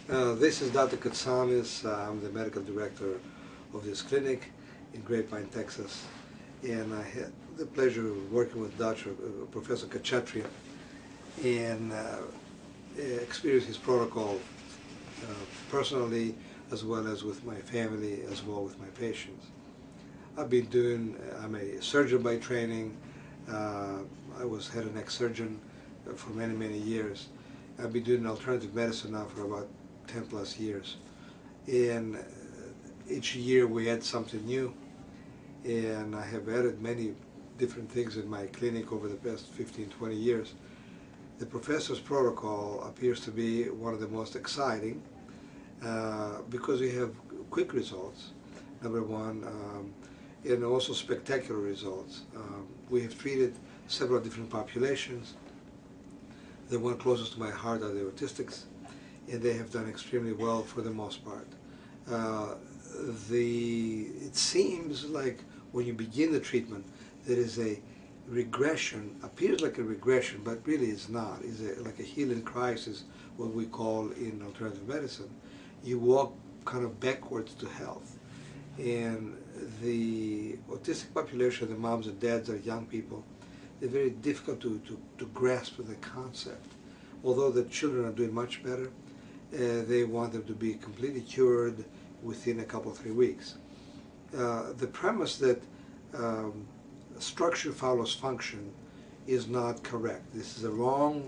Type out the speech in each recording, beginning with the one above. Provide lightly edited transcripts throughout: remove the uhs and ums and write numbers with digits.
This is Dr. Katsanis. I'm the medical director of this clinic in Grapevine, Texas. And I had the pleasure of working with Professor Kachatria and experience his protocol personally, as well as with my family, as well with my patients. I'm a surgeon by training. I was head and neck surgeon for many, many years. I've been doing alternative medicine now for about 10 plus years. And each year we add something new. And I have added many different things in my clinic over the past 15, 20 years. The professor's protocol appears to be one of the most exciting because we have quick results, number one, and also spectacular results. We have treated several different populations. The one closest to my heart are the autistics, and they have done extremely well for the most part. It seems like when you begin the treatment, there is a regression, appears like a regression, but really it's not. It's like a healing crisis, what we call in alternative medicine. You walk kind of backwards to health. And the autistic population, the moms and dads are young people, they're very difficult to grasp the concept. Although the children are doing much better, they want them to be completely cured within a couple, 3 weeks. The premise that structure follows function is not correct. This is a wrong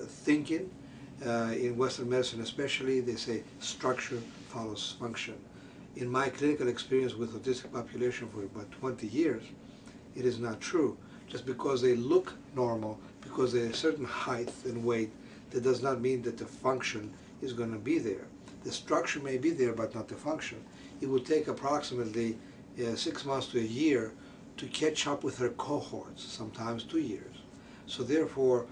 thinking. In Western medicine especially, they say structure follows function. In my clinical experience with autistic population for about 20 years, it is not true. Just because they look normal, because they're a certain height and weight, that does not mean that the function is going to be there. The structure may be there, but not the function. It will take approximately 6 months to a year to catch up with their cohorts, sometimes 2 years. So therefore,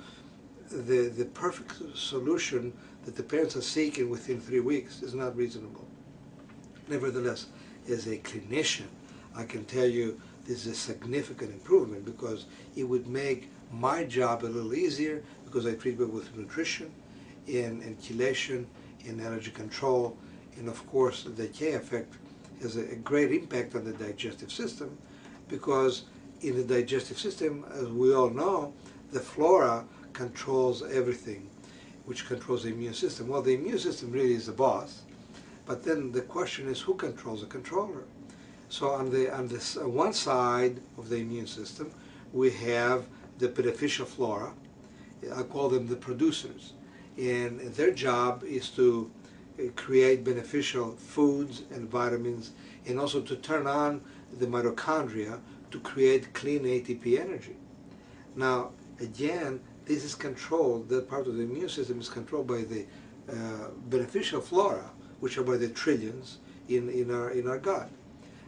the perfect solution that the parents are seeking within 3 weeks is not reasonable. Nevertheless, as a clinician, I can tell you this is a significant improvement because it would make my job a little easier because I treat people with nutrition and chelation and allergy control, and of course the decay effect has a great impact on the digestive system because in the digestive system, as we all know, the flora controls everything, which controls the immune system. Well, the immune system really is the boss, but then the question is who controls the controller? So on this one side of the immune system, we have the beneficial flora. I call them the producers, and their job is to create beneficial foods and vitamins, and also to turn on the mitochondria to create clean ATP energy. Now, again, this is controlled, that part of the immune system is controlled by the beneficial flora, which are by the trillions in our gut.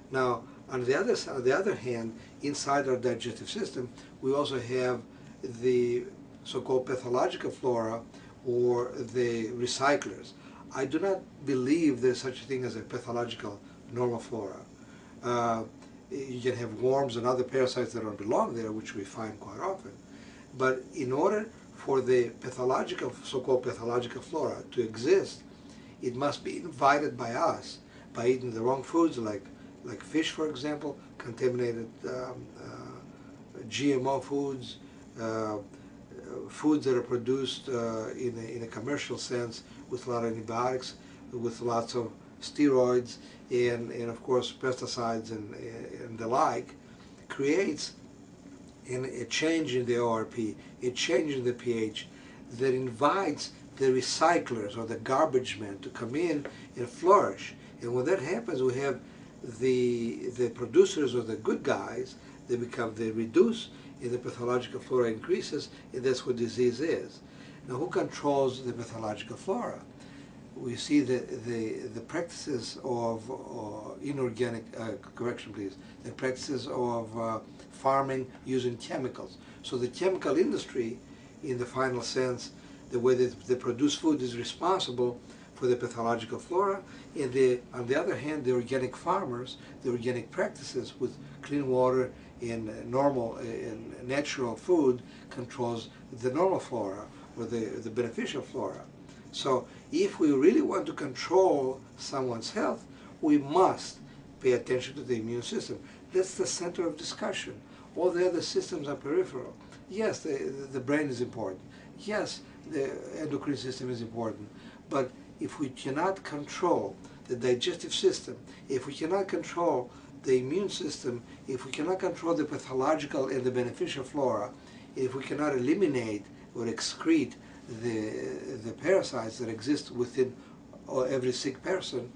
Now, on the other hand, inside our digestive system, we also have the so-called pathological flora, or the recyclers. I do not believe there's such a thing as a pathological normal flora. You can have worms and other parasites that don't belong there, which we find quite often. But in order for the pathological, so-called pathological flora to exist, it must be invited by us by eating the wrong foods, like fish, for example, contaminated GMO foods, foods that are produced in a commercial sense with a lot of antibiotics, with lots of steroids, and of course pesticides and the like, creates a change in the ORP, a change in the pH that invites the recyclers or the garbage men to come in and flourish. And when that happens, we have the producers or the good guys, they reduce, and the pathological flora increases, and that's what disease is. Now, who controls the pathological flora? We see the practices of inorganic, correction please, the practices of farming using chemicals. So the chemical industry, in the final sense, the way that they produce food is responsible for the pathological flora, and on the other hand, the organic farmers, the organic practices with clean water and normal and natural food controls the normal flora or the beneficial flora. So if we really want to control someone's health, we must pay attention to the immune system. That's the center of discussion. All the other systems are peripheral. Yes, the brain is important. Yes, the endocrine system is important. But if we cannot control the digestive system, if we cannot control the immune system, if we cannot control the pathological and the beneficial flora, if we cannot eliminate or excrete the parasites that exist within every sick person,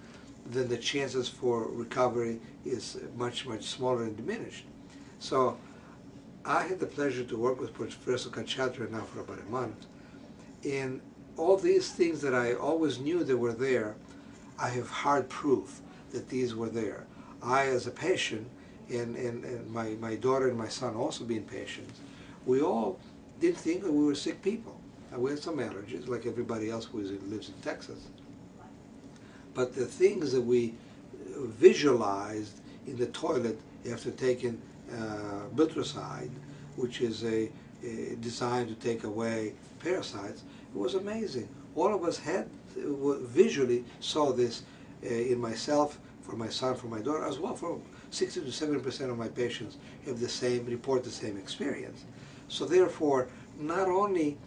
then the chances for recovery is much, much smaller and diminished. So I had the pleasure to work with Professor Kachatria now for about a month, and all these things that I always knew they were there, I have hard proof that these were there. I, as a patient, and my daughter and my son also being patients, we all didn't think that we were sick people. We had some allergies, like everybody else who lives in Texas. But the things that we visualized in the toilet after taking biltricide, which is designed to take away parasites, it was amazing. All of us had visually saw this in myself, for my son, for my daughter, as well. For 60 to 70% of my patients report the same experience. So therefore, not only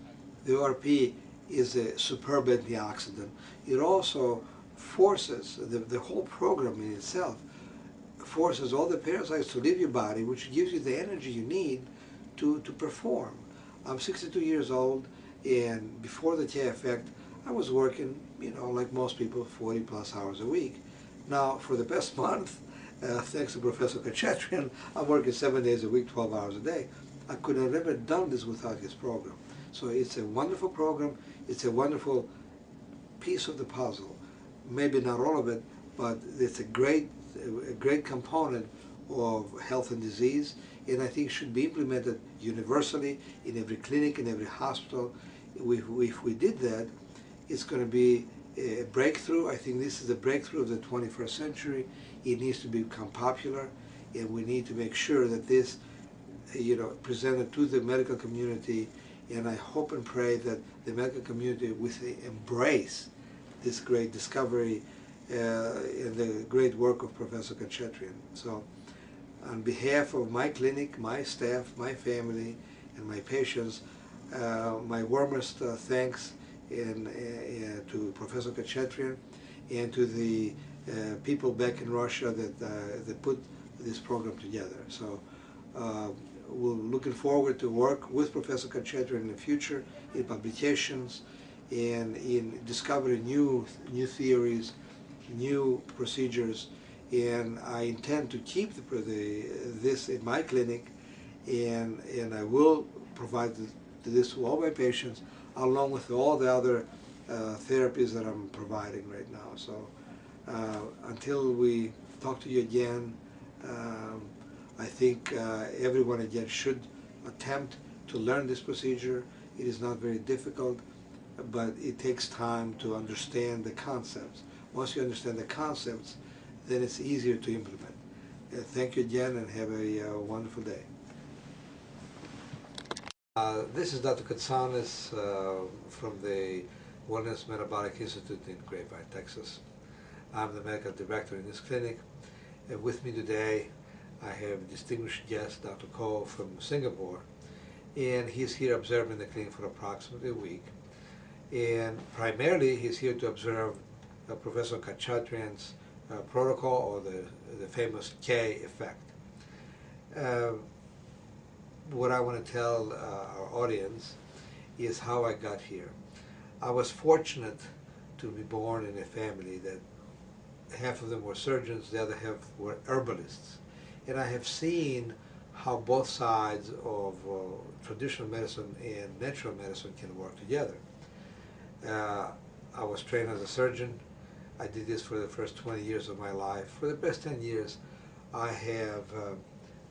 the ORP is a superb antioxidant, it also forces, the whole program in itself forces all the parasites to leave your body, which gives you the energy you need to perform. I'm 62 years old, and before the TI effect, I was working, like most people, 40 plus hours a week. Now, for the past month, thanks to Professor Kachatrian, I'm working 7 days a week, 12 hours a day. I could have never done this without his program. So it's a wonderful program. It's a wonderful piece of the puzzle. Maybe not all of it, but it's a great component of health and disease, and I think should be implemented universally in every clinic, in every hospital. If we did that, it's going to be a breakthrough. I think this is the breakthrough of the 21st century. It needs to become popular, and we need to make sure that this, presented to the medical community, and I hope and pray that the medical community will embrace this great discovery and the great work of Professor Kachatrian. So on behalf of my clinic, my staff, my family, and my patients, my warmest thanks to Professor Kachatrian and to the people back in Russia that put this program together. So we're looking forward to work with Professor Kachatrian in the future in publications and in discovering new theories, new procedures, and I intend to keep this in my clinic, and I will provide this to all my patients along with all the other therapies that I'm providing right now. So until we talk to you again, I think everyone again should attempt to learn this procedure. It is not very difficult, but it takes time to understand the concepts. Once you understand the concepts, then it's easier to implement. Thank you again, and have a wonderful day. This is Dr. Katsanis from the Wellness Metabolic Institute in Grapevine, Texas. I'm the medical director in this clinic. And with me today, I have a distinguished guest, Dr. Ko from Singapore, and he's here observing the clinic for approximately a week. And primarily, he's here to observe Professor Kachatrian's protocol, or the famous K effect. What I want to tell our audience is how I got here. I was fortunate to be born in a family that half of them were surgeons, the other half were herbalists. And I have seen how both sides of traditional medicine and natural medicine can work together. I was trained as a surgeon. I did this for the first 20 years of my life. For the past 10 years, I have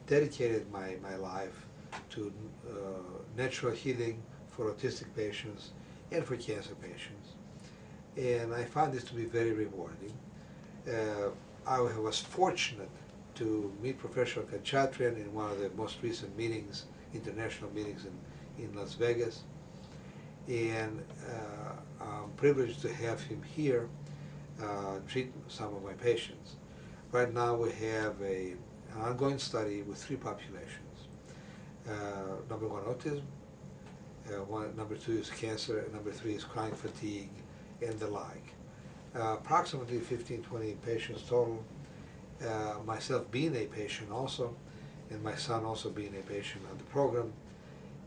dedicated my life to natural healing for autistic patients and for cancer patients. And I found this to be very rewarding. I was fortunate to meet Professor Kachatrian in one of the most recent meetings, international meetings in Las Vegas. and I'm privileged to have him here treat some of my patients. Right now we have an ongoing study with 3 populations. Number 1, autism. Number 2 is cancer. And number 3 is chronic fatigue and the like. Approximately 15-20 patients total. Myself being a patient also, and my son also being a patient on the program.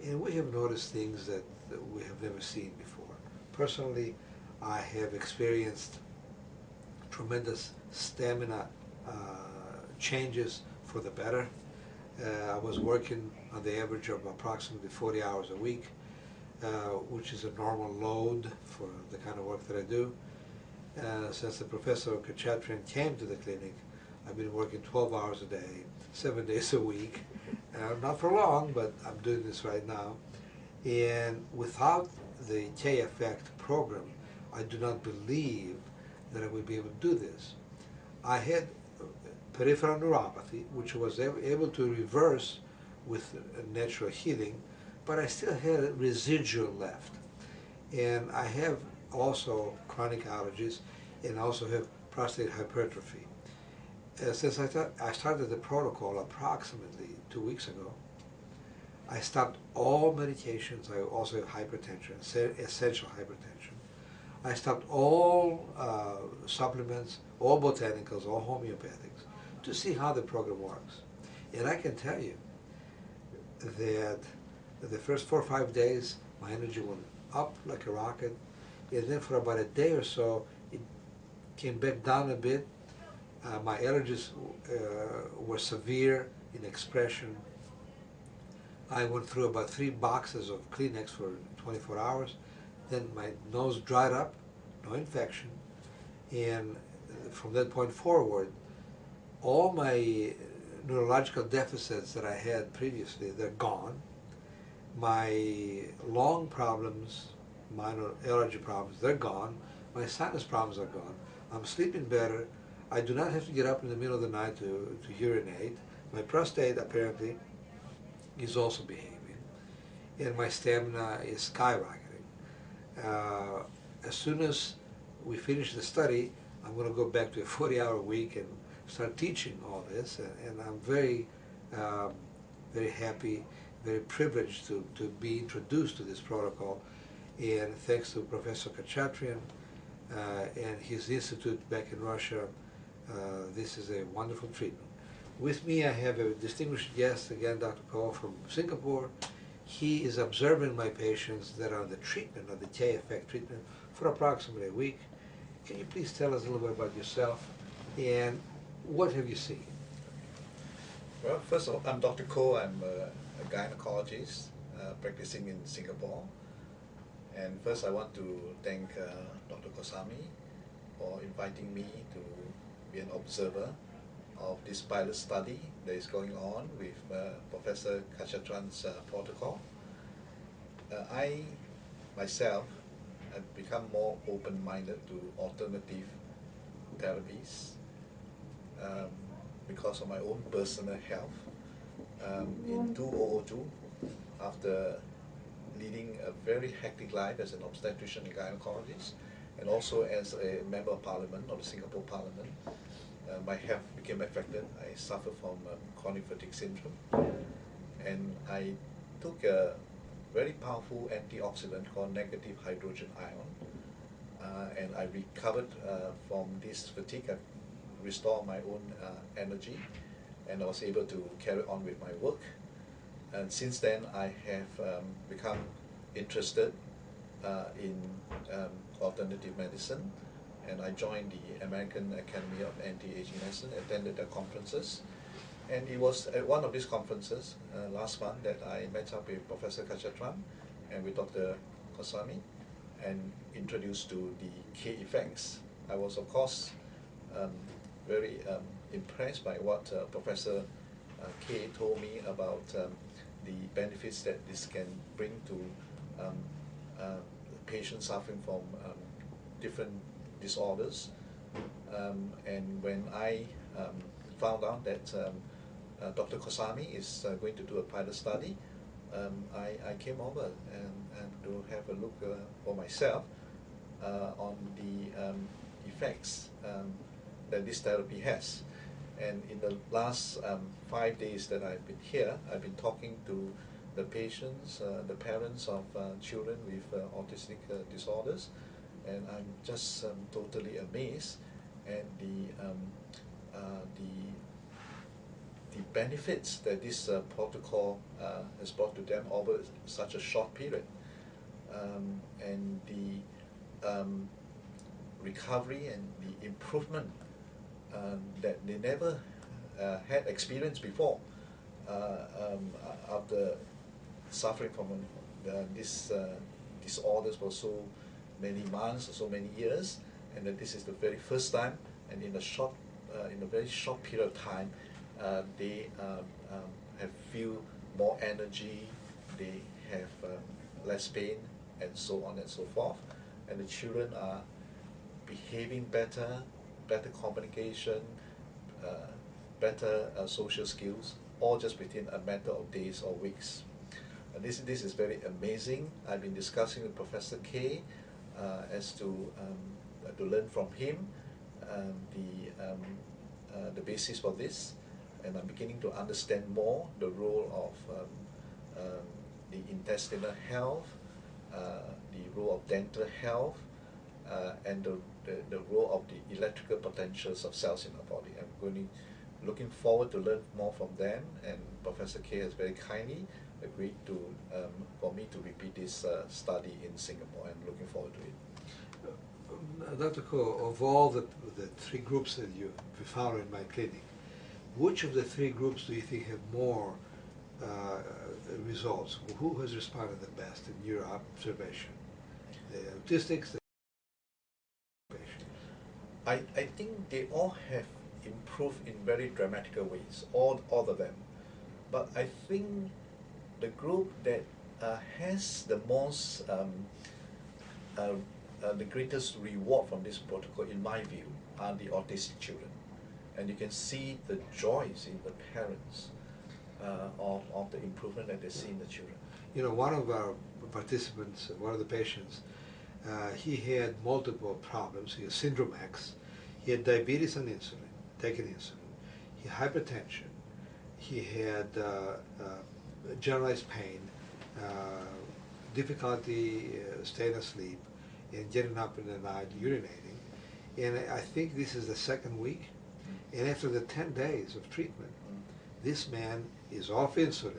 And we have noticed things that we have never seen before. Personally, I have experienced tremendous stamina changes for the better. I was working on the average of approximately 40 hours a week, which is a normal load for the kind of work that I do. Since the Professor Kachatrian came to the clinic, I've been working 12 hours a day, 7 days a week. Not for long, but I'm doing this right now. And without the K-Effect program, I do not believe that I would be able to do this. I had peripheral neuropathy, which was able to reverse with natural healing, but I still had residual left. And I have also chronic allergies, and I also have prostate hypertrophy. Since I started the protocol approximately 2 weeks ago, I stopped all medications. I also have hypertension, essential hypertension. I stopped all supplements, all botanicals, all homeopathics, to see how the program works. And I can tell you that the first 4 or 5 days, my energy went up like a rocket, and then for about a day or so, it came back down a bit. My allergies were severe in expression. I went through about 3 boxes of Kleenex for 24 hours. Then my nose dried up, no infection. And from that point forward, all my neurological deficits that I had previously, they're gone. My lung problems, minor allergy problems, they're gone. My sinus problems are gone. I'm sleeping better. I do not have to get up in the middle of the night to urinate. My prostate apparently is also behaving. And my stamina is skyrocketing. As soon as we finish the study, I'm going to go back to a 40-hour week and start teaching all this. And I'm very, very happy, very privileged to be introduced to this protocol. And thanks to Professor Kachatrian and his institute back in Russia, this is a wonderful treatment. With me I have a distinguished guest, again Dr. Ko from Singapore. He is observing my patients that are on the treatment, of the K-Effect treatment, for approximately a week. Can you please tell us a little bit about yourself and what have you seen? Well, first of all, I'm Dr. Ko. I'm a gynecologist practicing in Singapore. And first I want to thank Dr. Kosami for inviting me to be an observer of this pilot study that is going on with Professor Kachatran's protocol. I myself have become more open-minded to alternative therapies because of my own personal health. In 2002, after leading a very hectic life as an obstetrician and gynecologist, and also as a member of parliament, of the Singapore Parliament, my health became affected. I suffered from chronic fatigue syndrome, and I took a very powerful antioxidant called negative hydrogen ion, and I recovered from this fatigue. I restored my own energy, and I was able to carry on with my work. And since then, I have become interested in alternative medicine, and I joined the American Academy of Anti-Aging Medicine, attended the conferences. And it was at one of these conferences last month that I met up with Professor Kachatran and with Dr. Kosami and introduced to the K-effects. I was, of course, very impressed by what Professor K told me about the benefits that this can bring to patients suffering from different disorders. And when I found out that Dr. Kosami is going to do a pilot study, I came over and to have a look for myself on the effects that this therapy has. And in the last 5 days that I've been here, I've been talking to the patients, the parents of children with autistic disorders, and I'm just totally amazed at the benefits that this protocol has brought to them over such a short period, and the recovery and the improvement that they never had experienced before after suffering from this disorders for so many months or so many years, and that this is the very first time, and in a very short period of time, they have feel more energy, they have less pain, and so on and so forth, and the children are behaving better, better communication, better social skills, all just within a matter of days or weeks. And this is very amazing. I've been discussing with Professor K as to learn from him the basis for this, and I'm beginning to understand more the role of the intestinal health, the role of dental health, and the role of the electrical potentials of cells in our body. I'm looking forward to learn more from them, and Professor K has very kindly agreed to for me to repeat this study in Singapore. I'm looking forward to it. Dr. Ko, of all the three groups that you found in my clinic, which of the three groups do you think have more results? Who has responded the best in your observation? The autistics, the patient? I think they all have improved in very dramatic ways, all of them. But I think the group that has the most, the greatest reward from this protocol, in my view, are the autistic children. And you can see the joys in the parents of the improvement that they see in the children. You know, one of our participants, one of the patients, he had multiple problems. He had syndrome X, he had diabetes and insulin, taking insulin, he had hypertension, he had generalized pain, difficulty staying asleep, and getting up in the night, urinating. And I think this is the second week. And after the 10 days of treatment, this man is off insulin.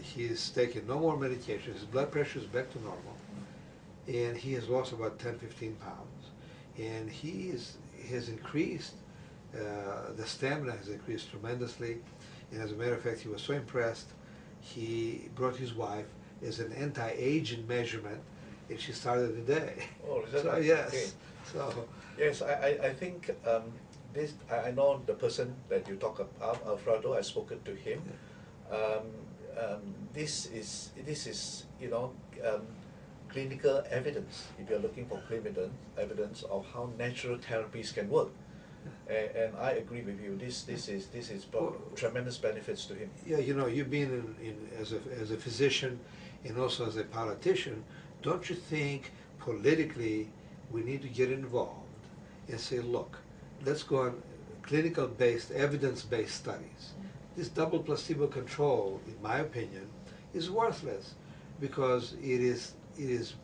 He's taking no more medication. His blood pressure is back to normal. And he has lost about 10, 15 pounds. And he has increased, the stamina has increased tremendously. And as a matter of fact, he was so impressed, he brought his wife as an anti-aging measurement, and she started the day. Oh, is that so, right? yes. Okay. So, yes, I think this. I know the person that you talk about, Alfredo. I've spoken to him. This is clinical evidence. If you're looking for clinical evidence of how natural therapies can work, and I agree with you. This is brought tremendous benefits to him. Yeah, you know, you've been as a physician and also as a politician. Don't you think politically we need to get involved and say, look, let's go on clinical-based, evidence-based studies. This double placebo control, in my opinion, is worthless because it is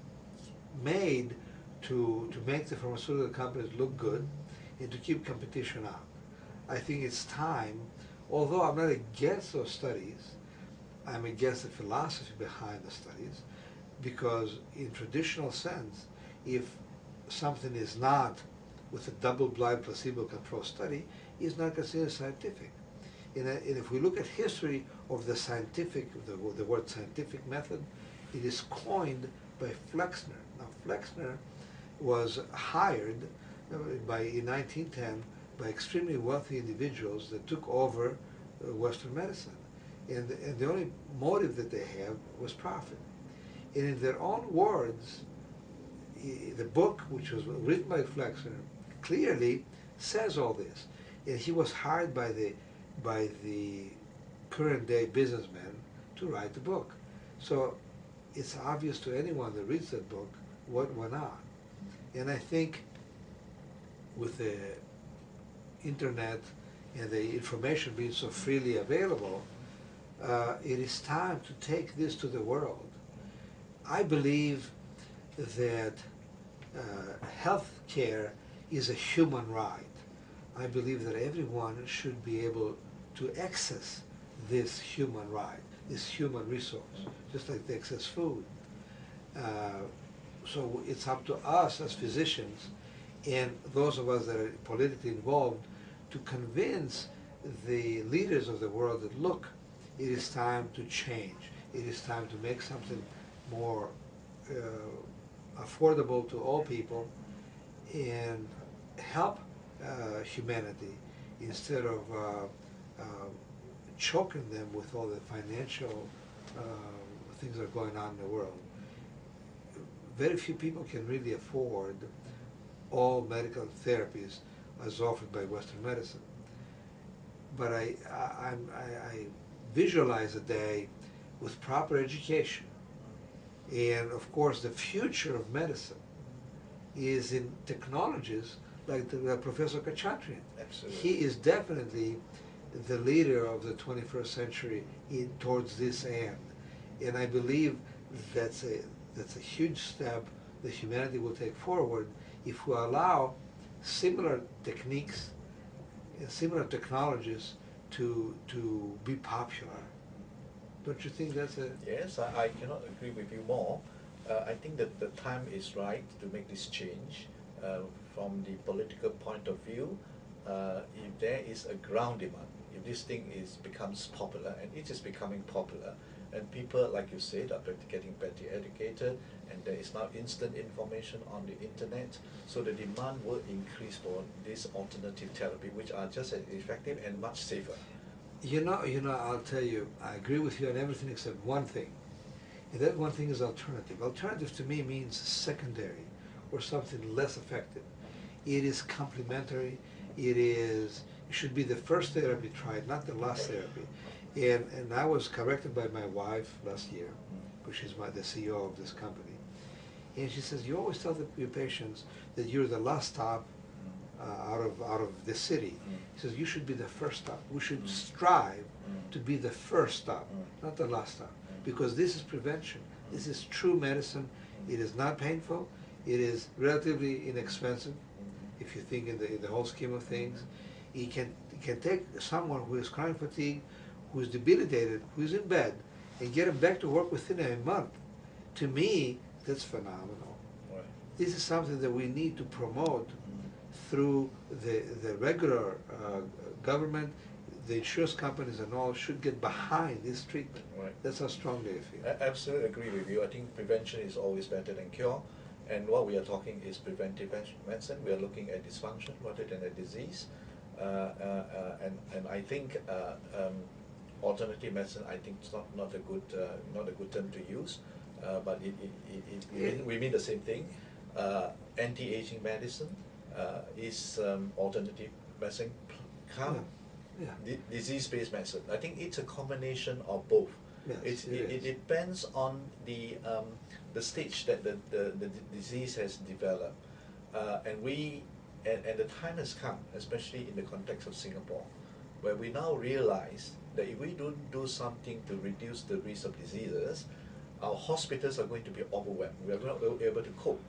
made to make the pharmaceutical companies look good and to keep competition out. I think it's time, although I'm not against those studies, I'm against the philosophy behind the studies, because in traditional sense, if something is not with a double-blind placebo-controlled study, is not considered scientific. And if we look at history of the scientific, the word scientific method, it is coined by Flexner. Now Flexner was hired in 1910 by extremely wealthy individuals that took over Western medicine. And the only motive that they have was profit. And in their own words, the book, which was written by Flexner, clearly says all this. And he was hired by the current day businessmen to write the book. So it's obvious to anyone that reads that book what went on. And I think with the internet and the information being so freely available, it is time to take this to the world. I believe that health care is a human right. I believe that everyone should be able to access this human right, this human resource, just like they access food. So it's up to us as physicians and those of us that are politically involved to convince the leaders of the world that, look, it is time to change. It is time to make something more affordable to all people and help humanity instead of choking them with all the financial things that are going on in the world. Very few people can really afford all medical therapies as offered by Western medicine. But I visualize a day with proper education. And of course the future of medicine is in technologies like Professor Kachaturian. Absolutely. He is definitely the leader of the 21st century towards this end. And I believe that's a huge step that humanity will take forward if we allow similar techniques and similar technologies to be popular. Don't you think that's a... Yes, I cannot agree with you more. I think that the time is right to make this change. From the political point of view, if there is a ground demand, if this thing becomes popular, and it is becoming popular, and people, like you said, are getting better educated, and there is now instant information on the internet, so the demand will increase for this alternative therapy, which are just as effective and much safer. You know, I'll tell you, I agree with you on everything except one thing. And that one thing is alternative. Alternative to me means secondary or something less effective. It is complementary. It should be the first therapy tried, not the last therapy. And I was corrected by my wife last year, which is the CEO of this company. And she says, you always tell your patients that you're the last stop out of the city. He says, you should be the first stop. We should strive to be the first stop, not the last stop. Because this is prevention. This is true medicine. It is not painful. It is relatively inexpensive, if you think in the whole scheme of things. It can take someone who is chronic fatigue, who is debilitated, who is in bed, and get him back to work within a month. To me, that's phenomenal. Right. This is something that we need to promote through the regular government. The insurance companies and all should get behind this treatment. Right. That's how strongly I feel. I absolutely agree with you. I think prevention is always better than cure. And what we are talking is preventive medicine. We are looking at dysfunction rather than a disease. And I think alternative medicine, I think it's not a good term to use, but we mean the same thing. Anti-aging medicine is alternative medicine. Disease-based medicine. I think it's a combination of both. Yes, It depends on the stage that the disease has developed, and the time has come, especially in the context of Singapore, where we now realize that if we don't do something to reduce the risk of diseases, our hospitals are going to be overwhelmed. We are not able to cope.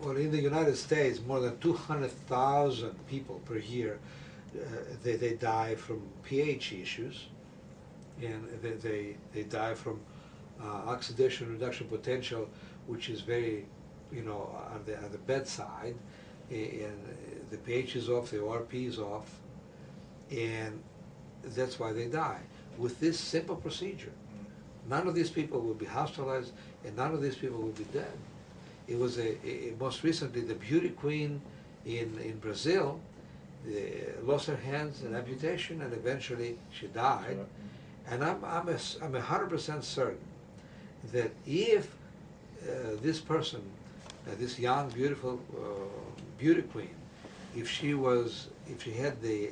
Well, in the United States, more than 200,000 people per year, they die from pH issues, and they die from oxidation reduction potential, which is very, on the bedside, and the pH is off, the ORP is off, and that's why they die. With this simple procedure, none of these people will be hospitalized, and none of these people will be dead. It was most recently the beauty queen in Brazil lost her hands in amputation, and eventually she died. And I'm 100% certain that if this person, this young, beautiful beauty queen, if she had the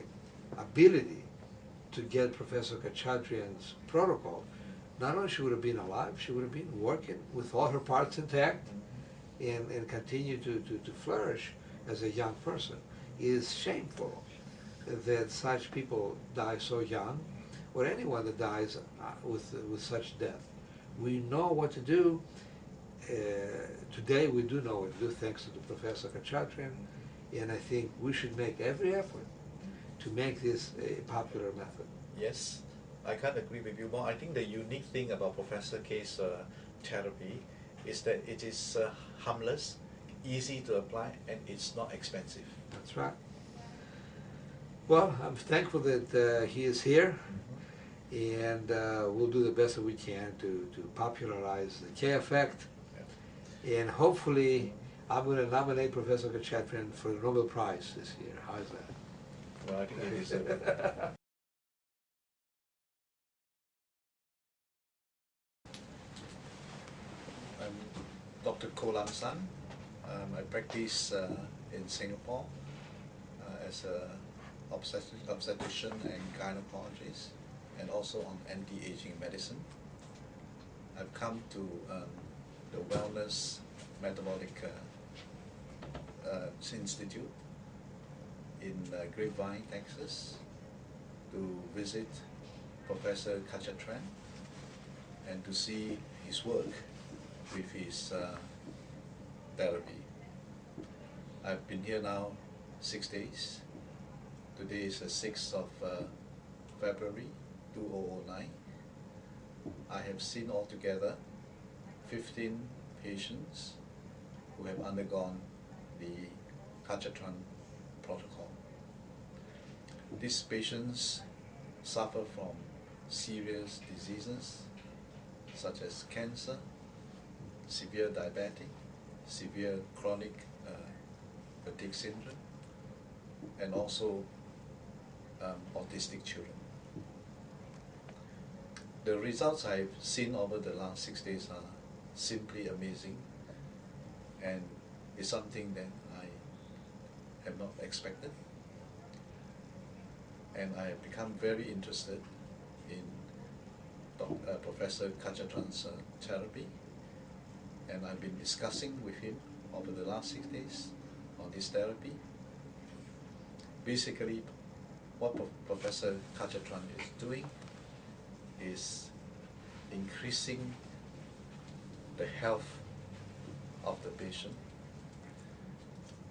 ability to get Professor Kachaturian's protocol, not only she would have been alive, she would have been working with all her parts intact and continue to flourish as a young person. It is shameful that such people die so young, or anyone that dies with such death. We know what to do. Today we do know what to do thanks to the Professor Kachaturian, and I think we should make every effort to make this a popular method. Yes, I can't agree with you more. I think the unique thing about Professor K's therapy is that it is harmless, easy to apply, and it's not expensive. That's right. Well, I'm thankful that he is here, and we'll do the best that we can to popularize the K effect, and hopefully I'm going to nominate Professor Kachaturian for the Nobel Prize this year. How's that? Well, I think it is. I'm Dr. Ko Lam San. I practice in Singapore as an obstetrician and gynecologist, and also on anti-aging medicine. I've come to the Wellness Metabolic Institute in Grapevine, Texas, to visit Professor Kachaturian and to see his work with his therapy. I've been here now 6 days. Today is the 6th of February 2009. I have seen altogether 15 patients who have undergone the Kachaturian protocol. These patients suffer from serious diseases such as cancer, severe diabetic, severe chronic fatigue syndrome, and also autistic children. The results I've seen over the last 6 days are simply amazing, and it's something that I have not expected. And I have become very interested in Professor Kachaturian's therapy, and I've been discussing with him over the last 6 days on this therapy. Basically, what Professor Kachaturian is doing is increasing the health of the patient,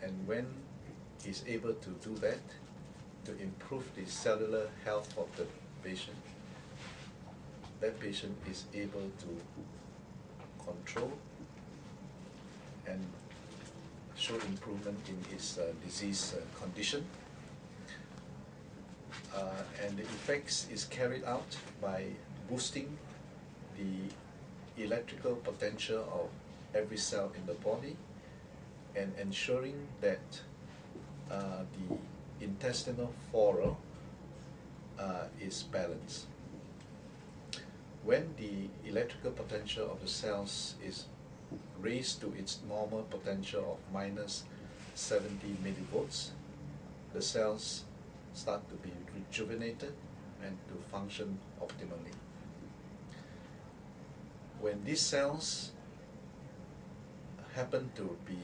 and when he's able to do that, to improve the cellular health of the patient, that patient is able to control and show improvement in his disease condition. And the effects is carried out by boosting the electrical potential of every cell in the body and ensuring that the intestinal flora is balanced. When the electrical potential of the cells is raised to its normal potential of minus 70 millivolts, the cells start to be rejuvenated and to function optimally. When these cells happen to be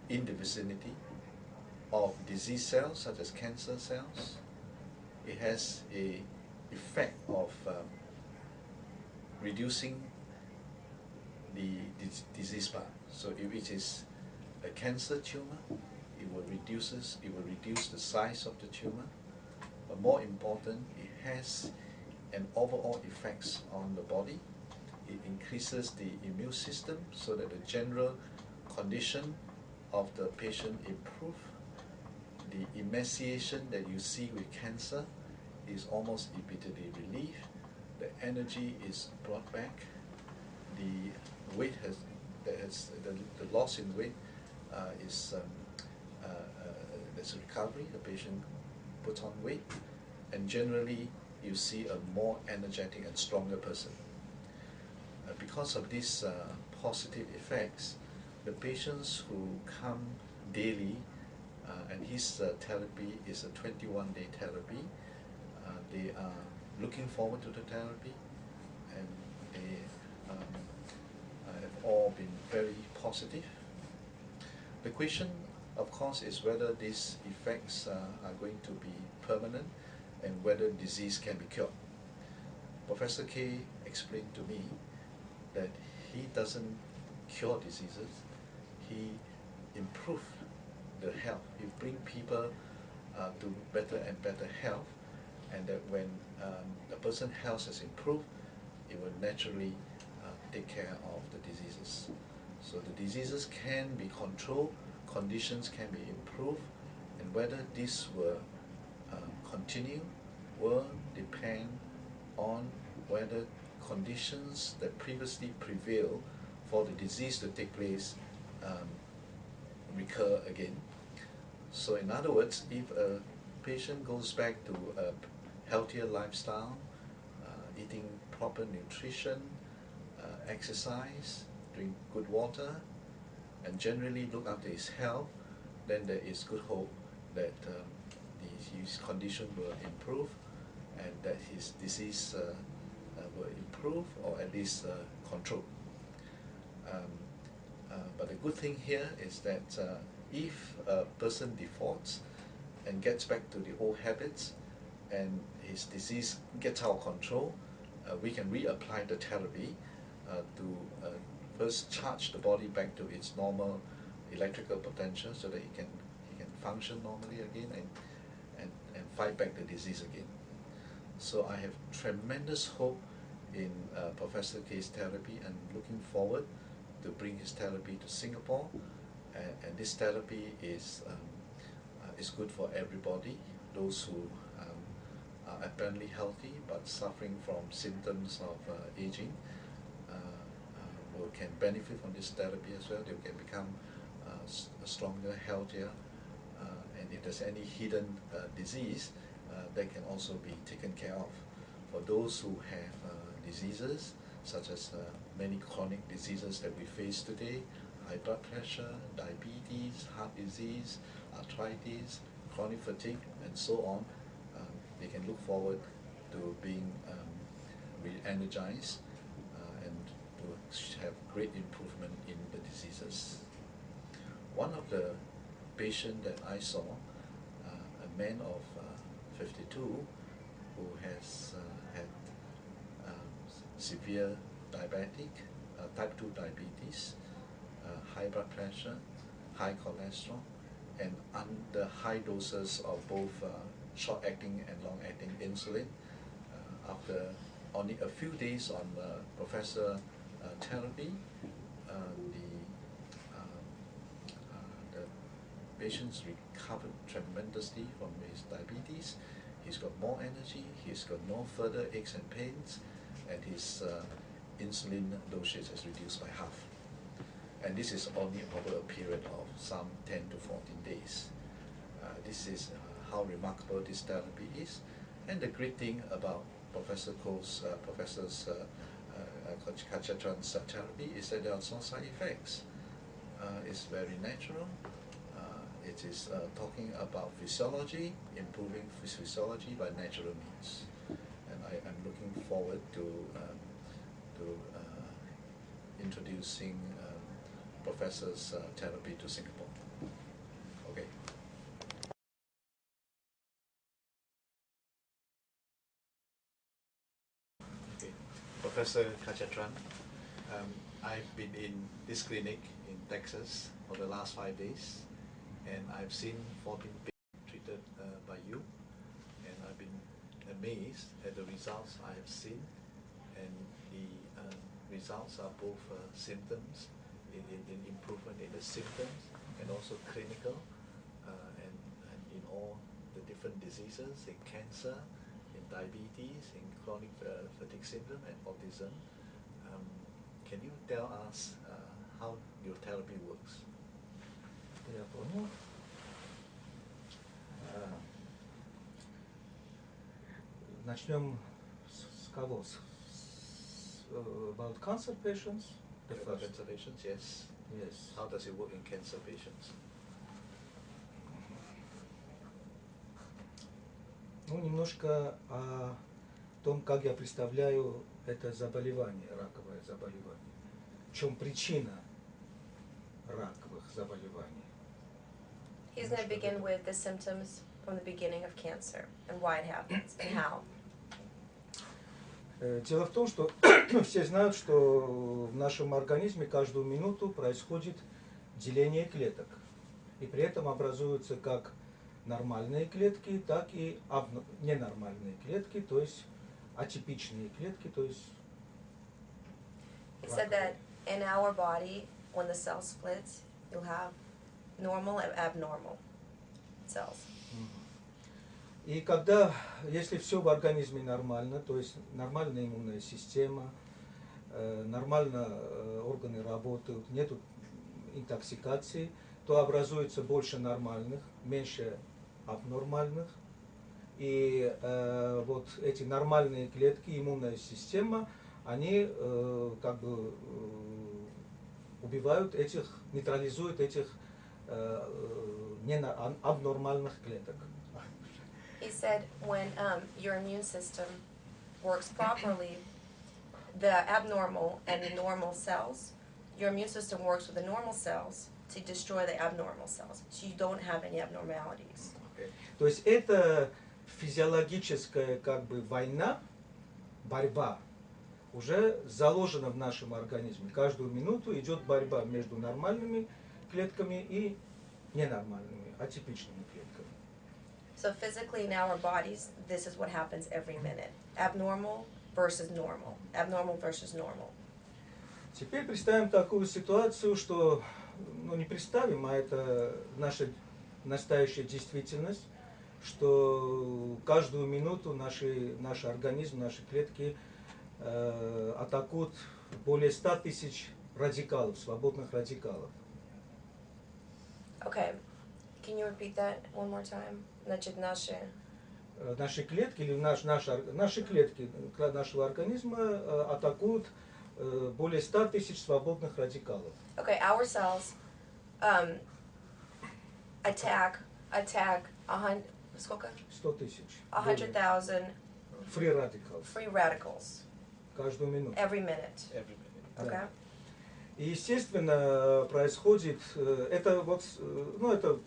in the vicinity of disease cells such as cancer cells, it has a effect of reducing the disease bar. So if it is a cancer tumor, it will reduce the size of the tumor, but more important, it has an overall effects on the body. It increases the immune system so that the general condition of the patient improve. The emaciation that you see with cancer is almost immediately relieved. The energy is brought back. The weight the loss in weight is there's a recovery. The patient puts on weight, and generally you see a more energetic and stronger person. Because of these positive effects, the patients who come daily, and his therapy is a 21-day therapy, they are looking forward to the therapy, all been very positive. The question, of course, is whether these effects are going to be permanent and whether disease can be cured. Professor K explained to me that he doesn't cure diseases, he improves the health. He brings people to better and better health, and that when a person's health has improved, it will naturally take care of the diseases. So the diseases can be controlled, conditions can be improved, and whether this will continue will depend on whether conditions that previously prevailed for the disease to take place recur again. So in other words, if a patient goes back to a healthier lifestyle, eating proper nutrition, exercise, drink good water, and generally look after his health, then there is good hope that his condition will improve and that his disease will improve or at least control. But the good thing here is that if a person defaults and gets back to the old habits and his disease gets out of control, we can reapply the therapy to first charge the body back to its normal electrical potential so that he can function normally again and fight back the disease again. So I have tremendous hope in Professor K's therapy and looking forward to bring his therapy to Singapore, and this therapy is good for everybody, those who are apparently healthy but suffering from symptoms of aging can benefit from this therapy as well. They can become stronger, healthier, and if there's any hidden disease, that can also be taken care of. For those who have diseases, such as many chronic diseases that we face today, high blood pressure, diabetes, heart disease, arthritis, chronic fatigue, and so on, they can look forward to being re-energized and to have great improvement in the diseases. One of the patients that I saw, a man of 52 who has had severe diabetic, type 2 diabetes, high blood pressure, high cholesterol, and under high doses of both short-acting and long-acting insulin. After only a few days on Professor therapy, the patient's recovered tremendously from his diabetes. He's got more energy, he's got no further aches and pains, and his insulin dosage has reduced by half. And this is only over a period of some 10 to 14 days. This is how remarkable this therapy is. And the great thing about Professor Kachatran's therapy is that there are no side effects. It's very natural. It is talking about physiology, improving physiology by natural means. And I'm looking forward to introducing Professor's therapy to Singapore. Okay. Okay. Professor Kachatran, I've been in this clinic in Texas for the last 5 days, and I've seen 14 patients treated by you, and I've been amazed at the results I have seen, and the results are both symptoms, in improvement in the symptoms, and also clinical, and in all the different diseases, in cancer, in diabetes, in chronic fatigue syndrome, and autism. Can you tell us how your therapy works? Начнем с кого? About cancer patients? The first. Cancer patients, yes. Yes. How does it work in cancer patients? Ну, немножко о том, как я представляю это заболевание, раковое заболевание. в чем причина раковых заболеваний. He's going to begin with the symptoms from the beginning of cancer and why it happens and how. Дело в том, что все знают, что в нашем организме каждую минуту происходит деление клеток. И при этом образуются как нормальные клетки, так и ненормальные клетки, то есть атипичные клетки, то есть He said that in our body, when the cell splits, you'll have normal and abnormal cells. И когда, если все в организме нормально, то есть нормальная иммунная система, нормально органы работают, нету интоксикации, то образуется больше нормальных, меньше абнормальных. И вот эти нормальные клетки, иммунная система, они как бы убивают этих, нейтрализуют этих абнормальных клеток. He said when your immune system works properly, the abnormal and the normal cells, your immune system works with the normal cells to destroy the abnormal cells, so you don't have any abnormalities. То есть это физиологическая как бы война, борьба, уже заложена в нашем организме. Каждую минуту идет борьба между нормальными клетками и ненормальными, атипичными клетками. So physically in our bodies, this is what happens every minute. Abnormal versus normal. Abnormal versus normal. Теперь представим такую ситуацию, что, ну не представим, а это наша настоящая действительность, что каждую минуту наш организм, наши клетки атакуют более 100 тысяч радикалов, свободных радикалов. Okay, can you repeat that one more time? Значит, Наши клетки или наши клетки нашего организма атакуют более 100 тысяч свободных радикалов. Okay, our cells attack сколько? 100 тысяч. 100,000 Free radicals. Каждую минуту. every minute. Every minute. Okay. Да. И естественно происходит, это вот, ну это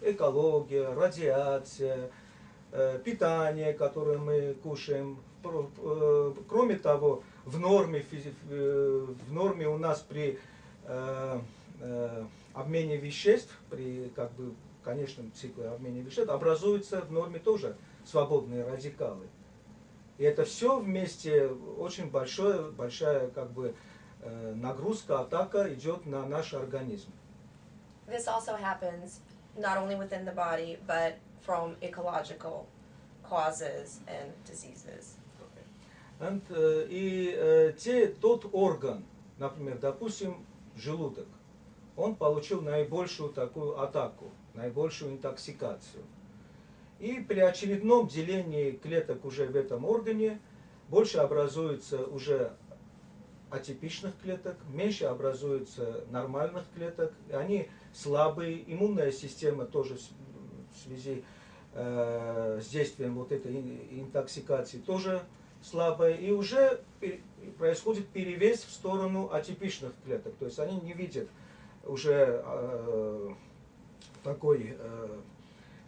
экология, радиация, питание, которое мы кушаем. Кроме того, в норме у нас при обмене веществ, при как бы конечном цикле обмена веществ, образуются в норме тоже свободные радикалы. И это все вместе очень большая как бы нагрузка, атака идет на наш организм. This also happens not only within the body, but from ecological causes and diseases. И тот орган, например, допустим, желудок, он получил наибольшую такую атаку, наибольшую интоксикацию. И при очередном делении клеток уже в этом органе больше образуется уже атипичных клеток, меньше образуется нормальных клеток. Они слабые, иммунная система тоже в связи с действием вот этой интоксикации тоже слабая. И уже происходит перевес в сторону атипичных клеток. То есть они не видят уже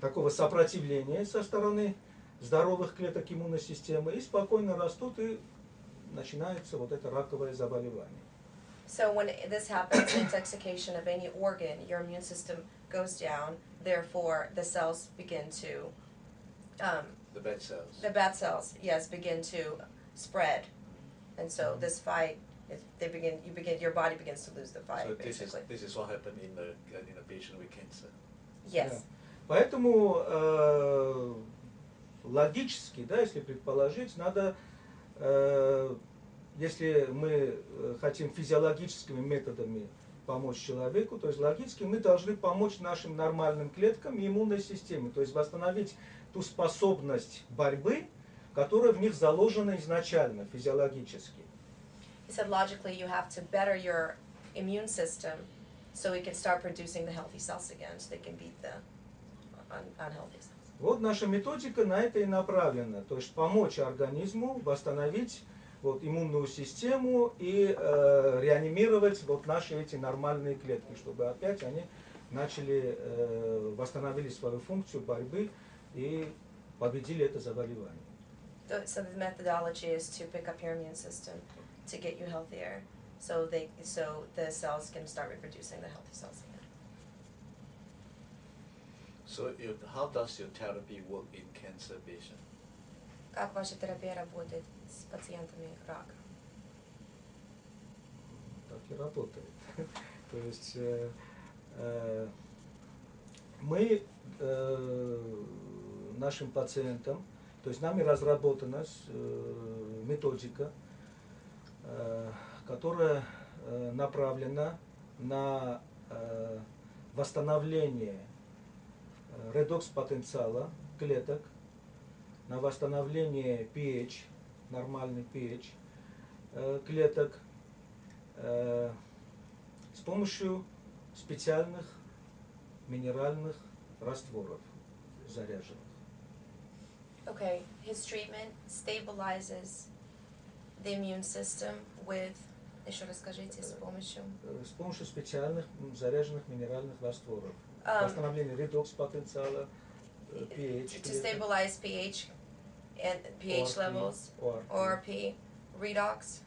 такого сопротивления со стороны здоровых клеток иммунной системы и спокойно растут, и начинается вот это раковое заболевание. So when this happens, intoxication of any organ, your immune system goes down. Therefore, the cells begin to The bad cells. the bad cells, yes, begin to spread, and so this fight, your body begins to lose the fight, So basically. this is what happened in a patient with cancer. Yes. Да. Поэтому логически, да, если предположить, надо, если мы хотим физиологическими методами помочь человеку, то есть логически мы должны помочь нашим нормальным клеткам и иммунной системе, то есть восстановить ту способность борьбы, которая в них заложена изначально, физиологически. He said logically you have to better your immune system so we can start producing the healthy cells again, so they can beat the unhealthy cells. Вот наша методика на это и направлена, то есть помочь организму восстановить вот, иммунную систему и реанимировать вот наши эти нормальные клетки, чтобы опять они начали, восстановили свою функцию борьбы и победили это заболевание. So the methodology is to pick up your immune system to get you healthier, so the cells can start reproducing the healthy cells again. So how does your therapy work in cancer patients? Как ваша терапия работает с пациентами рака? Так и работает. То есть мы нашим пациентам, то есть нами разработана методика, которая направлена на восстановление редокс-потенциала клеток, на восстановление pH, нормальный pH клеток с помощью специальных минеральных растворов заряженных. Okay, his treatment stabilizes the immune system with, еще расскажите, с помощью Специальных заряженных минеральных растворов. Восстановление редокс-потенциала, pH. to stabilize pH and pH ORP, levels, ORP. ORP, redox.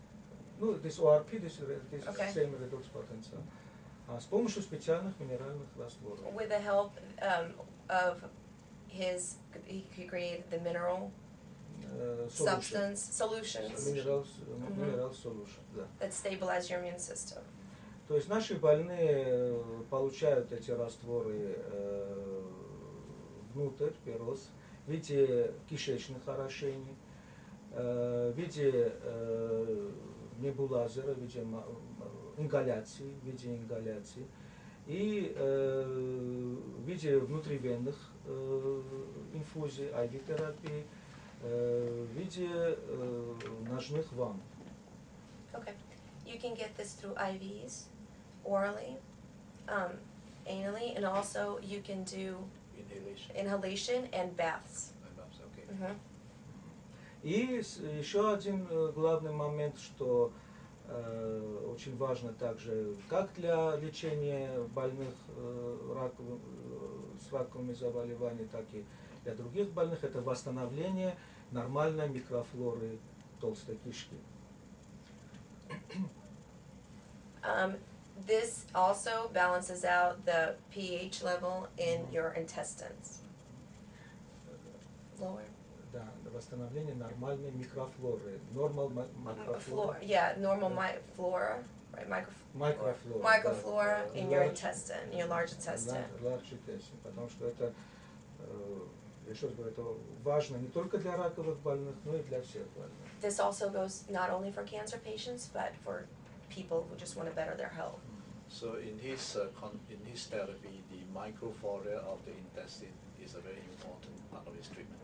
Ну, this ORP, this Okay. same redox potential. С помощью специальных минеральных растворов. With the help of he created the mineral solutions Mineral solution, да. that stabilize your immune system. То есть наши больные получают эти растворы внутрь, перос, в виде кишечных орошений, в виде небулазера, в виде ингаляции, и в виде внутривенных инфузий, IV-терапии, в виде ножных ванн. Okay, you can get this through IVs, orally, anally, and also you can do inhalation and baths. Okay. Mhm. И еще один главный момент, что очень важно также как для лечения больных с раковыми заболеваниями, так и для других больных, это восстановление нормальной микрофлоры толстой кишки. This also balances out the pH level in your intestines. Lower. Да, восстановление нормальной микрофлоры. Normal microflora. Yeah, normal flora, right? Microflora in your intestine, your large intestine. Large intestine, потому что это, еще раз говорю, это важно не только для раковых больных, но и для всех больных. This also goes not only for cancer patients, but for people who just want to better their health. So in his therapy, the microflora of the intestine is a very important part of his treatment.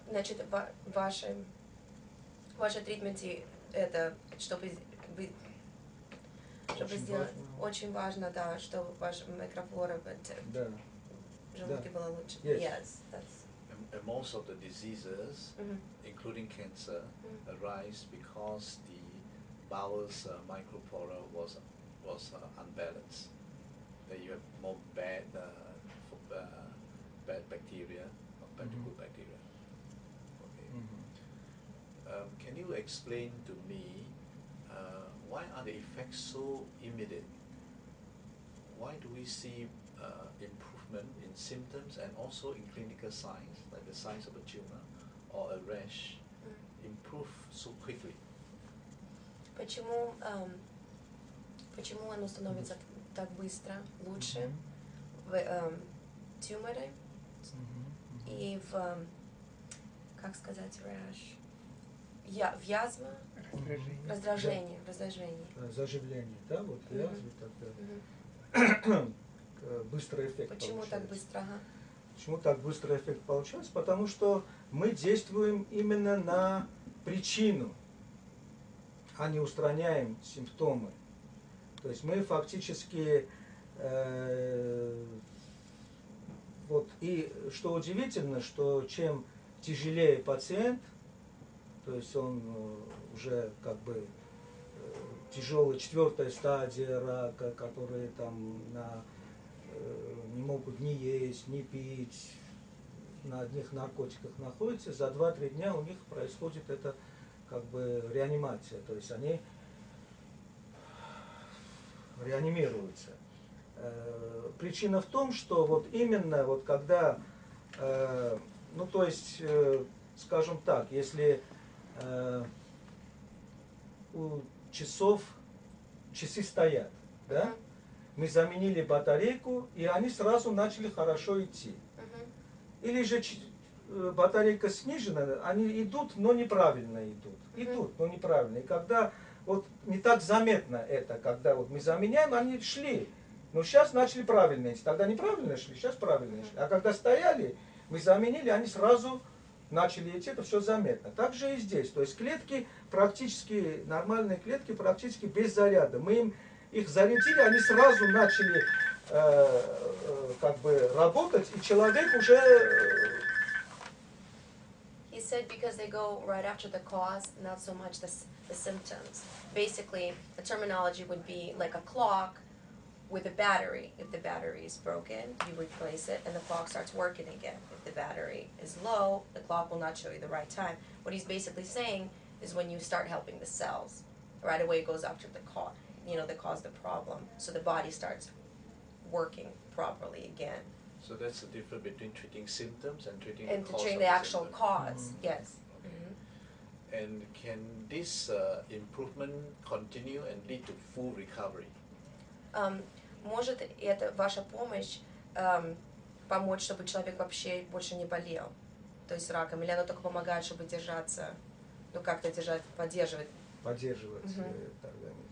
Значит, в вашем тритменте это, чтобы сделать, очень важно, да, чтобы ваша микрофлора в желудке была лучше. Yes, that's. And most of the diseases, including cancer, arise because the bowel's microflora was unbalanced. That you have more bad bacteria compared to good bacteria. Can you explain to me why are the effects so immediate? Why do we see improvement in symptoms and also in clinical signs, like the size of a tumor or a rash, improve so quickly? Почему оно становится так быстро лучше в туморе и в, как сказать, rash? В язва? Раздражение. Заживление, да, вот язвы тогда. Быстрый эффект Почему получается. так быстро? Почему так быстрый эффект получается? Потому что мы действуем именно на причину, а не устраняем симптомы. То есть мы фактически, вот, и что удивительно, что чем тяжелее пациент, то есть он уже как бы тяжелая 4-я стадия рака, которые там не могут ни есть, ни пить, на одних наркотиках находятся, за 2-3 дня у них происходит это как бы реанимация, то есть они реанимируются. Причина в том, что вот именно вот когда, ну то есть, скажем так, если у часы стоят, да, мы заменили батарейку, и они сразу начали хорошо идти. Или же батарейка снижена, они идут, но неправильно идут. Идут, но неправильно. И когда вот не так заметно это, когда вот мы заменяем, они шли. Но сейчас начали правильно идти. Тогда неправильно шли, сейчас правильно шли. А когда стояли, мы заменили, они сразу начали идти, это все заметно. Так же и здесь. То есть клетки практически, нормальные клетки практически без заряда. Мы их зарядили, они сразу начали как бы работать, и человек уже... He said because they go right after the cause, not so much the symptoms. Basically, the terminology would be like a clock with a battery. If the battery is broken, you replace it and the clock starts working again. If the battery is low, the clock will not show you the right time. What he's basically saying is when you start helping the cells, right away it goes after the cause, that caused the problem. So the body starts working properly again. So that's the difference between treating symptoms and treating the And cause treating of the the actual symptom. cause, yes. Okay. And can this improvement continue and lead to full recovery? Может это ваша помощь помочь, чтобы человек вообще больше не болел, то есть раком, или она только помогает, чтобы держаться, как-то поддерживать? Поддерживать организм.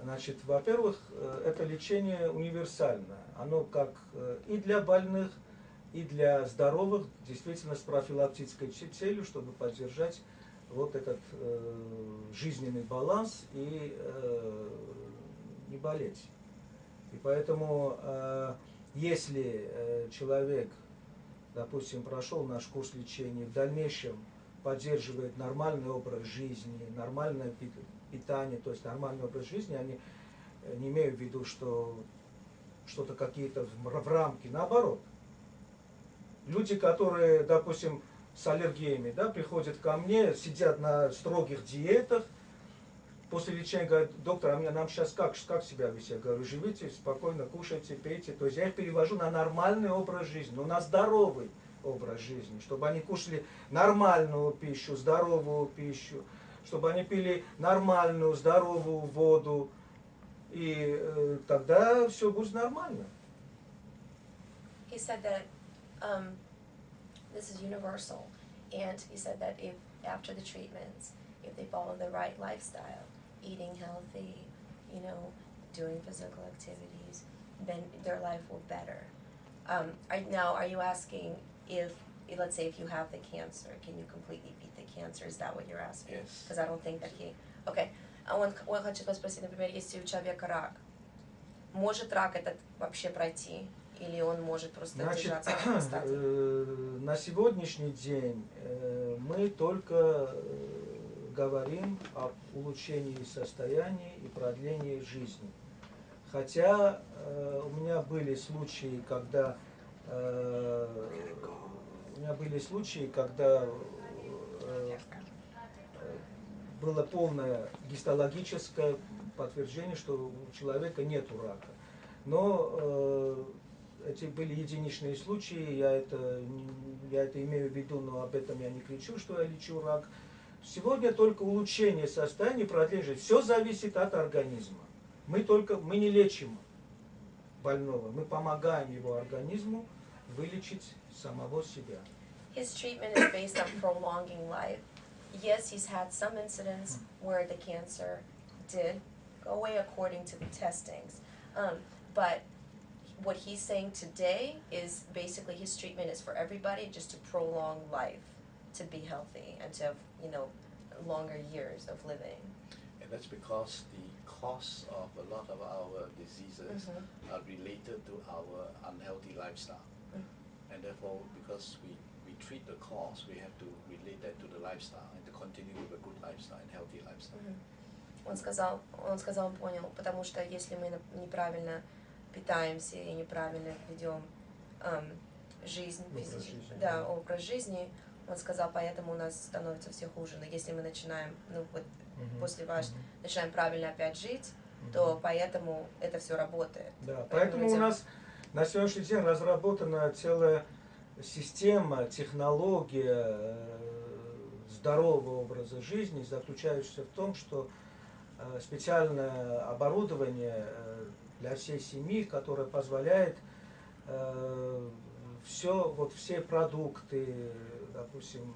Значит, во-первых, это лечение универсально. Оно как и для больных, и для здоровых, действительно с профилактической целью, чтобы поддержать вот этот жизненный баланс и не болеть. И поэтому, если человек, допустим, прошел наш курс лечения, в дальнейшем поддерживает нормальный образ жизни, нормальное питание, то есть нормальный образ жизни, я не имею в виду, что что-то какие-то в рамки, наоборот. Люди, которые, допустим, с аллергиями, да, приходят ко мне, сидят на строгих диетах, после лечения говорят: доктор, а нам сейчас как себя вести? Я говорю: живите спокойно, кушайте, пейте. То есть я их перевожу на нормальный образ жизни, но на здоровый образ жизни, чтобы они кушали нормальную пищу, здоровую пищу, чтобы они пили нормальную, здоровую воду, и тогда все будет нормально. He said that this is universal, and he said that if after the treatments, if they follow the right lifestyle, eating healthy, doing physical activities, then their life will better. Now, are you asking if, let's say, if you have the cancer, can you completely beat the cancer? Is that what you're asking? Yes. Because I don't think that he... Okay. Он хочет вас спросить, например, если у человека рак, может рак этот вообще пройти? Или он может просто держаться на стадии? На сегодняшний день мы только говорим об улучшении состояния и продлении жизни. Хотя у меня были случаи, когда было полное гистологическое подтверждение, что у человека нет рака. Но эти были единичные случаи, я это имею в виду, но об этом я не кричу, что я лечу рак. Сегодня только улучшение состояния, продление жизни. Все зависит от организма. Мы не лечим больного, мы помогаем его организму вылечить самого себя. His treatment is based on prolonging life. Yes, he's had some incidents where the cancer did go away according to the testings. But what he's saying today is basically his treatment is for everybody, just to prolong life, to be healthy and to have, longer years of living. And that's because the cause of a lot of our diseases are related to our unhealthy lifestyle. And therefore, because we treat the cause, we have to relate that to the lifestyle and to continue with a good lifestyle and healthy lifestyle. Он сказал, понял, потому что если мы неправильно питаемся и неправильно ведем жизнь, образ жизни, он сказал, поэтому у нас становится все хуже. Но если мы начинаем, после начинаем правильно опять жить, то поэтому это все работает. Да, поэтому у нас на сегодняшний день разработана целая система, технология здорового образа жизни, заключающаяся в том, что специальное оборудование для всей семьи, которое позволяет все продукты, допустим,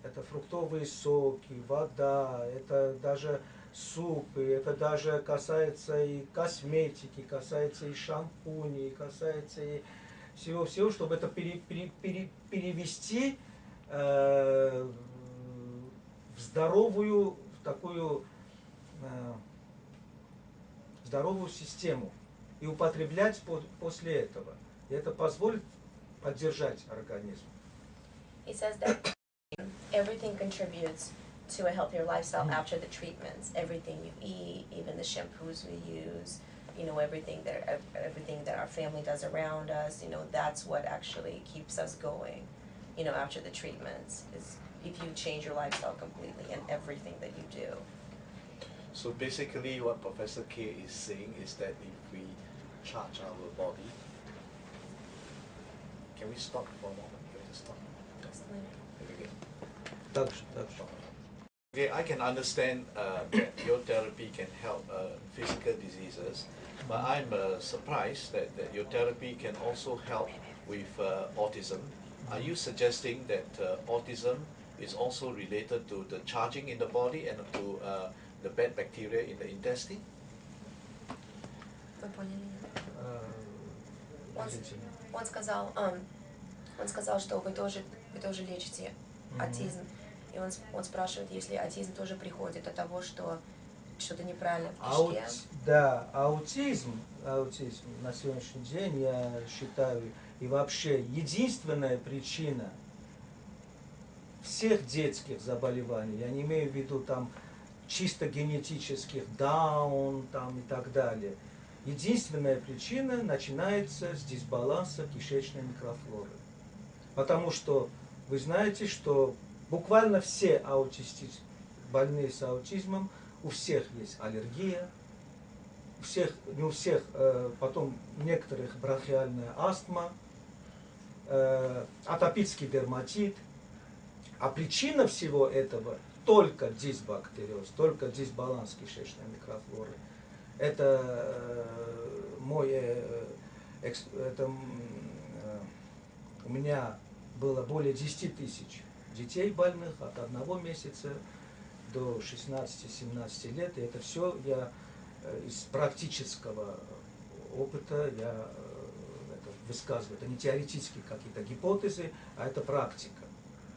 это фруктовые соки, вода, это даже супы, это даже касается и косметики, касается и шампуней, касается и всего-всего, чтобы это перевести в здоровую здоровую систему и употреблять после этого. И это позволит поддержать организм. He says that everything contributes to a healthier lifestyle after the treatments. Everything you eat, even the shampoos we use, everything that our family does around us, that's what actually keeps us going, after the treatments, is if you change your lifestyle completely and everything that you do. So basically what Professor K is saying is that if we charge our body, can we stop for a moment? Can we just stop? Okay, I can understand that your therapy can help physical diseases, but I'm surprised that your therapy can also help with autism. Are you suggesting that autism is also related to the charging in the body and to the bad bacteria in the intestine? Он сказал, что вы тоже лечите аутизм. И он спрашивает, если аутизм тоже приходит от того, что что-то неправильно в кишке. Да, аутизм на сегодняшний день, я считаю, и вообще единственная причина всех детских заболеваний, я не имею в виду там чисто генетических, даун там и так далее. Единственная причина начинается с дисбаланса кишечной микрофлоры. Потому что вы знаете, что буквально все больные с аутизмом, у всех есть аллергия, не у всех, потом у некоторых бронхиальная астма, атопический дерматит. А причина всего этого только дисбактериоз, только дисбаланс кишечной микрофлоры. У меня было более 10 тысяч детей больных от 1 месяца до 16-17 лет. И это все я из практического опыта высказываю. Это не теоретические какие-то гипотезы, а это практика.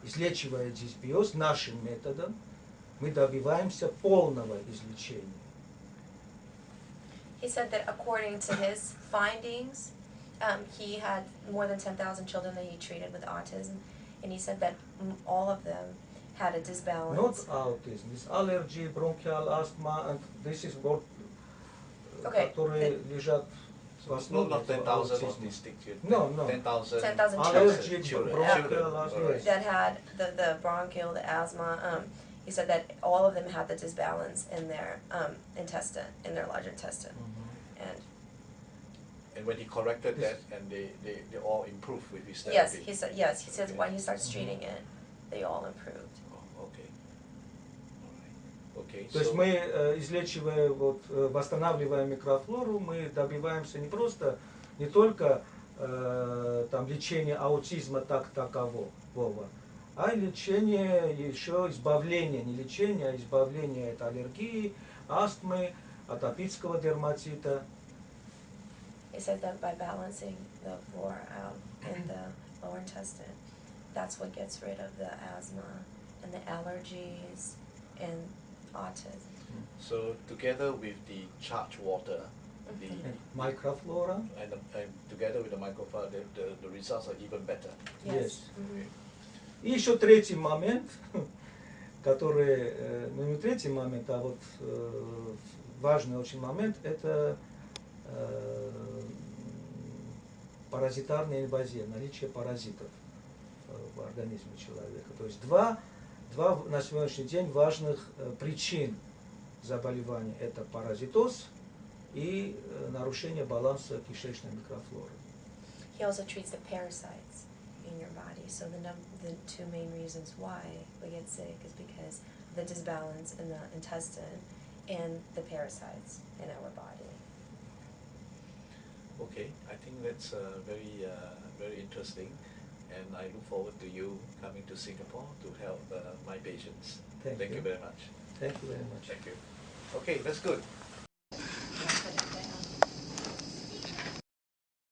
Излечивая дисбиоз нашим методом, мы добиваемся полного излечения. He said that according to his findings, he had more than 10,000 children that he treated with autism, and he said that all of them had a disbalance. Not autism, it's allergy, bronchial asthma, and this is what, которые лежат в основе Not 10,000 autistic children. No. 10,000 allergy, children. bronchial asthma. That had the bronchial, the asthma. He said that all of them had the disbalance in their intestine, in their large intestine. And when he corrected that, and they all improved with his therapy. Yes, he said when he starts treating it, they all improved. Oh, okay. All right. Okay. То есть мы, излечивая, восстанавливая микрофлору, мы добиваемся не только там лечения аутизма такового, а лечение еще избавления, не лечение, а избавление от аллергии, астмы, атопического дерматита. He said that by balancing the flora out in the lower intestine, that's what gets rid of the asthma and the allergies and autism. So together with the charged water, the microflora, and together with the microflora, the results are even better. Yes. Mm-hmm. И еще третий момент, который, ну не третий момент, а вот важный очень момент, это паразитарная инвазия, наличие паразитов в организме человека. То есть два на сегодняшний день важных причин заболевания – это паразитоз и нарушение баланса кишечной микрофлоры. He also treats the parasites in your body. So the two main reasons why we get sick is because of the disbalance in the intestine and the parasites in our body. Okay, I think that's very very interesting, and I look forward to you coming to Singapore to help my patients. Thank you you. very much. Thank you very much. Thank you. Okay, that's good.